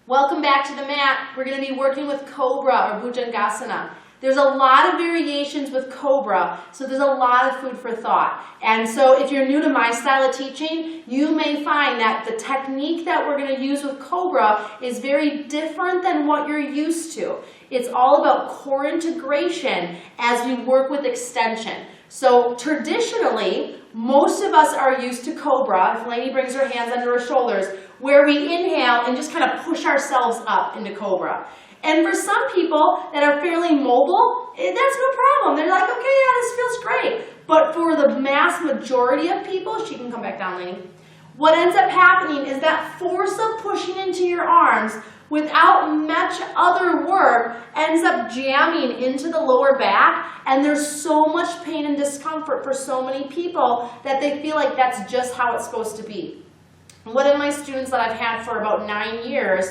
Welcome back to the mat. We're going to be working with Cobra or Bhujangasana. There's a lot of variations with Cobra, so there's a lot of food for thought. And so if you're new to my style of teaching, you may find that the technique that we're going to use with Cobra is very different than what you're used to. It's all about core integration as we work with extension. So traditionally, most of us are used to Cobra, if Lainey brings her hands under her shoulders, where we inhale and just kind of push ourselves up into Cobra. And for some people that are fairly mobile, that's no problem. They're like, okay, yeah, this feels great. But for the mass majority of people, she can come back down, Lainey. What ends up happening is that force of pushing into your arms without much other work ends up jamming into the lower back, and there's so much pain and discomfort for so many people that they feel like that's just how it's supposed to be. One of my students that I've had for about 9 years,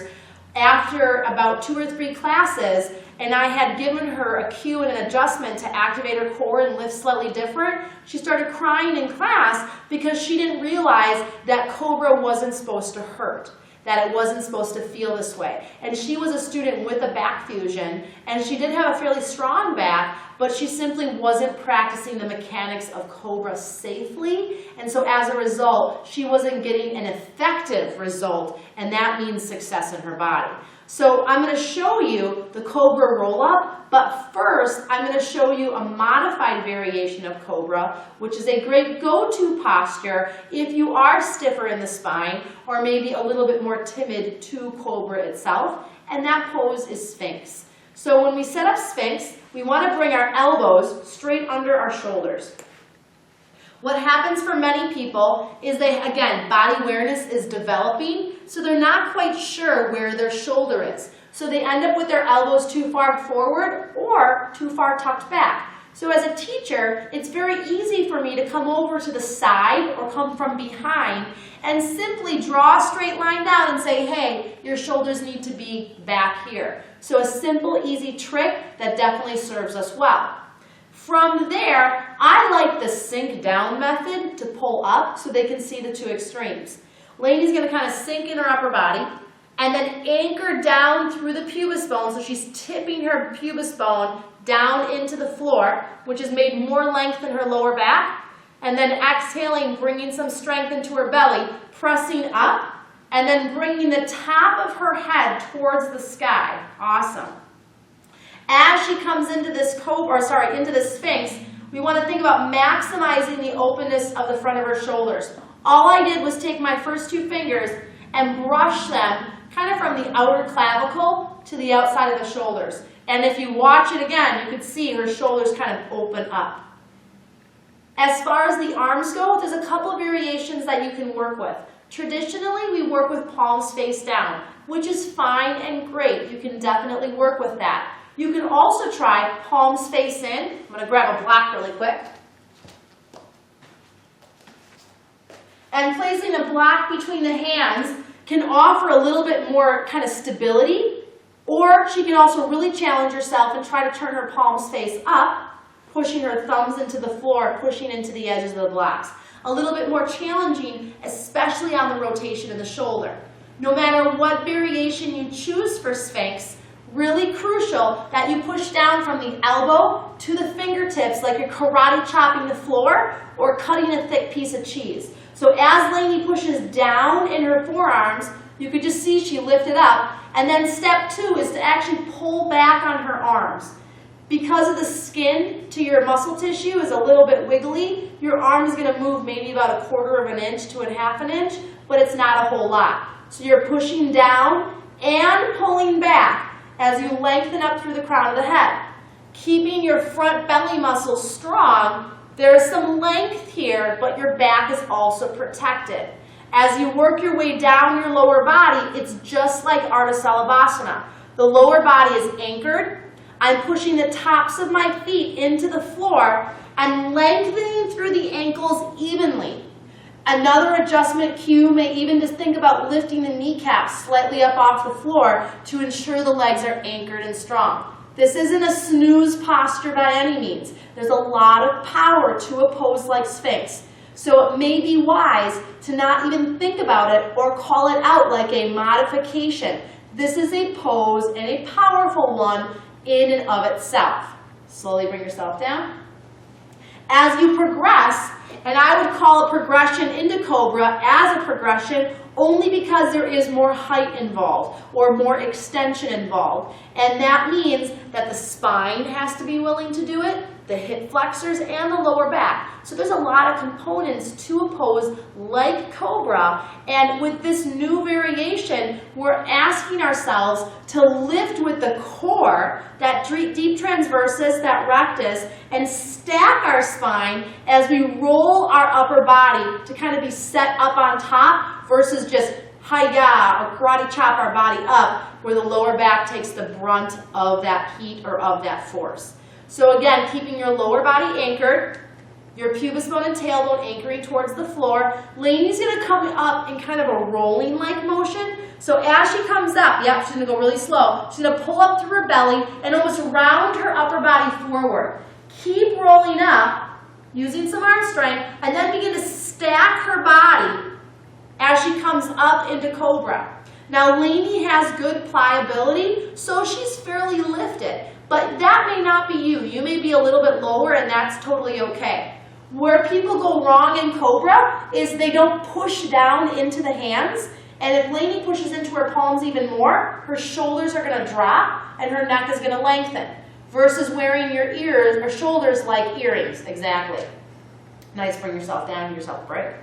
after about 2 or 3 classes, and I had given her a cue and an adjustment to activate her core and lift slightly different, she started crying in class because she didn't realize that Cobra wasn't supposed to hurt, that it wasn't supposed to feel this way. And she was a student with a back fusion, and she did have a fairly strong back, but she simply wasn't practicing the mechanics of Cobra safely, and so as a result, she wasn't getting an effective result, and that means success in her body. So I'm going to show you the Cobra roll-up, but first I'm going to show you a modified variation of Cobra, which is a great go-to posture if you are stiffer in the spine or maybe a little bit more timid to Cobra itself, and that pose is Sphinx. So when we set up Sphinx, we want to bring our elbows straight under our shoulders. What happens for many people is again, body awareness is developing, so they're not quite sure where their shoulder is. So they end up with their elbows too far forward or too far tucked back. So as a teacher, it's very easy for me to come over to the side or come from behind and simply draw a straight line down and say, hey, your shoulders need to be back here. So a simple, easy trick that definitely serves us well. From there, I like the sink down method to pull up so they can see the two extremes. Lainey's going to kind of sink in her upper body and then anchor down through the pubis bone, so she's tipping her pubis bone down into the floor, which has made more length in her lower back, and then exhaling, bringing some strength into her belly, pressing up, and then bringing the top of her head towards the sky. Awesome. As she comes into this into the Sphinx, we want to think about maximizing the openness of the front of her shoulders. All I did was take my first 2 fingers and brush them kind of from the outer clavicle to the outside of the shoulders. And if you watch it again, you can see her shoulders kind of open up. As far as the arms go, there's a couple of variations that you can work with. Traditionally, we work with palms face down, which is fine and great. You can definitely work with that. You can also try palms face in. I'm going to grab a block really quick. And placing a block between the hands can offer a little bit more kind of stability, or she can also really challenge herself and try to turn her palms face up, pushing her thumbs into the floor, pushing into the edges of the blocks. A little bit more challenging, especially on the rotation of the shoulder. No matter what variation you choose for Sphinx, really crucial that you push down from the elbow to the fingertips like you're karate chopping the floor or cutting a thick piece of cheese. So as Lainey pushes down in her forearms, you could just see she lifted up. And then step 2 is to actually pull back on her arms. Because of the skin to your muscle tissue is a little bit wiggly, your arm is going to move maybe about 1/4 of an inch to 1/2 inch, but it's not a whole lot. So you're pushing down and pulling back as you lengthen up through the crown of the head. Keeping your front belly muscles strong, there's some length here, but your back is also protected. As you work your way down your lower body, it's just like Ardha Salabhasana. The lower body is anchored. I'm pushing the tops of my feet into the floor. I'm lengthening through the ankles evenly. Another adjustment cue may even just think about lifting the kneecaps slightly up off the floor to ensure the legs are anchored and strong. This isn't a snooze posture by any means. There's a lot of power to a pose like Sphinx. So it may be wise to not even think about it or call it out like a modification. This is a pose and a powerful one in and of itself. Slowly bring yourself down. As you progress, and I would call a progression into Cobra as a progression only because there is more height involved or more extension involved. And that means that the spine has to be willing to do it, the hip flexors, and the lower back. So there's a lot of components to a pose like Cobra. And with this new variation, we're asking ourselves to lift with the core, that deep transversus, that rectus, and stack our spine as we roll our upper body to kind of be set up on top versus just hi-ya or karate chop our body up where the lower back takes the brunt of that heat or of that force. So again, keeping your lower body anchored, your pubis bone and tailbone anchoring towards the floor. Lainey's going to come up in kind of a rolling-like motion. So as she comes up, she's going to go really slow. She's going to pull up through her belly and almost round her upper body forward. Keep rolling up, using some arm strength, and then begin to stack her body as she comes up into Cobra. Now Lainey has good pliability, so she's fairly lifted. But that may not be you. You may be a little bit lower, and that's totally okay. Where people go wrong in Cobra is they don't push down into the hands. And if Lainey pushes into her palms even more, her shoulders are going to drop and her neck is going to lengthen. Versus wearing your ears or shoulders like earrings. Exactly. Nice, bring yourself down, give yourself a break.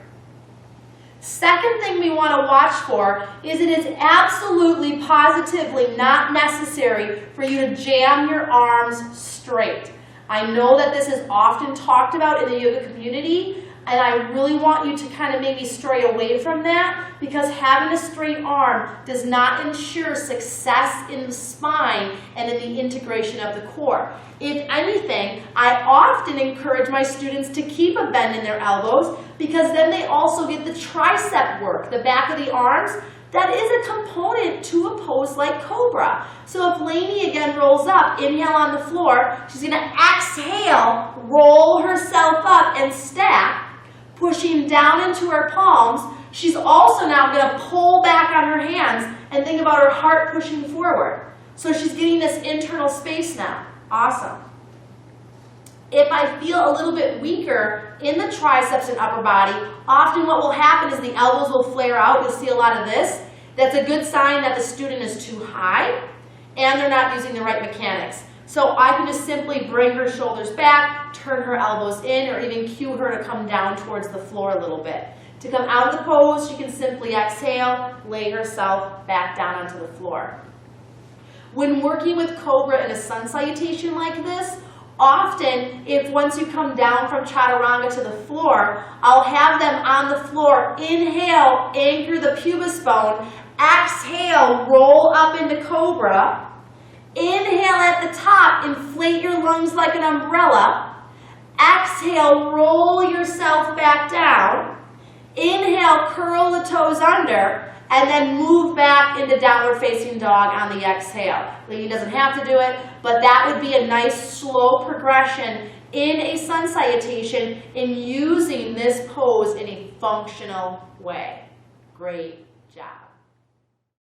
Second thing we want to watch for is it is absolutely, positively not necessary for you to jam your arms straight. I know that this is often talked about in the yoga community, and I really want you to kind of maybe stray away from that because having a straight arm does not ensure success in the spine and in the integration of the core. If anything, I often encourage my students to keep a bend in their elbows because then they also get the tricep work, the back of the arms. That is a component to a pose like Cobra. So if Lainey again rolls up, inhale on the floor, she's going to exhale, roll herself up and stack, pushing down into her palms. She's also now going to pull back on her hands and think about her heart pushing forward. So she's getting this internal space now. Awesome. If I feel a little bit weaker in the triceps and upper body, often what will happen is the elbows will flare out. You'll see a lot of this. That's a good sign that the student is too high and they're not using the right mechanics. So I can just simply bring her shoulders back, turn her elbows in, or even cue her to come down towards the floor a little bit. To come out of the pose, she can simply exhale, lay herself back down onto the floor. When working with Cobra in a sun salutation like this, often, if once you come down from Chaturanga to the floor, I'll have them on the floor. Inhale, anchor the pubis bone. Exhale, roll up into Cobra. Inhale at the top, inflate your lungs like an umbrella. Exhale, roll yourself back down. Inhale, curl the toes under. And then move back into downward facing dog on the exhale. Lainey doesn't have to do it, but that would be a nice slow progression in a sun salutation in using this pose in a functional way. Great job.